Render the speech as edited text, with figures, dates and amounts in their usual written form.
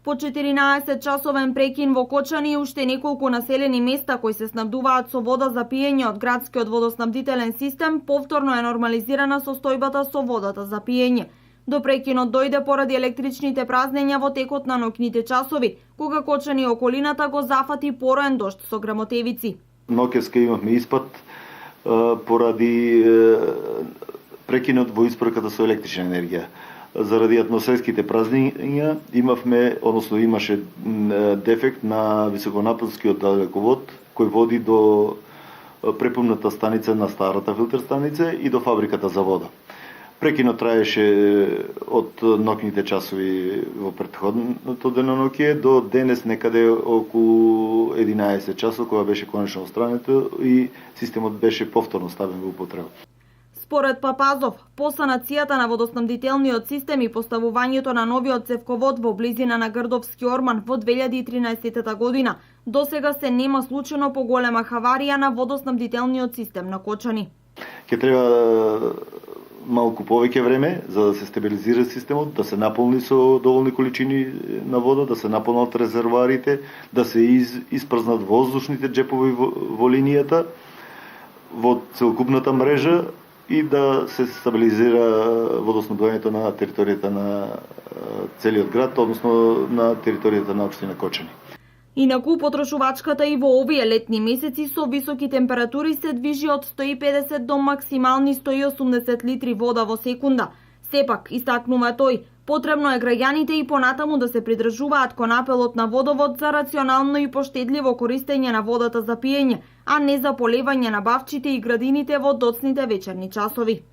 По 14-часовен прекин во Кочани и уште неколку населени места кои се снабдуваат со вода за пиење од градскиот водоснабдителен систем, повторно е нормализирана состојбата со водата за пиење. До прекинот дојде поради електричните празнења во текот на ноќните часови, кога Кочани и околината го зафати пороен дожд со грмотевици. Ноќеска имавме испад поради прекинот во испораката со електрична енергија. Заради атмосферските празнења имаше дефект на високонапонскиот далековод кој води до препумната станица на старата филтер станица и до фабриката за вода. Прекинот траеше од ноќните часови во претходното деноноќе до денес некаде околу 11 часот, кога беше конечно отстрането и системот беше повторно ставен во употреба. Според Папазов, по санацијата на водоснабдителниот систем и поставувањето на новиот цевковод во близина на Грдовски орман во 2013 година, досега се нема случено поголема хаварија на водоснабдителниот систем на Кочани. Ке треба малку повеќе време за да се стабилизира системот, да се наполни со доволни количини на вода, да се наполнат резервоарите, да се испразнат воздушните џепови во линијата, во целокупната мрежа и да се стабилизира водоснабдувањето на територијата на целиот град, односно на територијата на општина Кочани. Инаку потрошувачката и во овие летни месеци со високи температури се движи од 150 до максимални 180 литри вода во секунда. Сепак, истакнува тој, потребно е граѓаните и понатаму да се придржуваат кон апелот на водовод за рационално и поштедливо користење на водата за пиење, а не за полевање на бавчите и градините во доцните вечерни часови.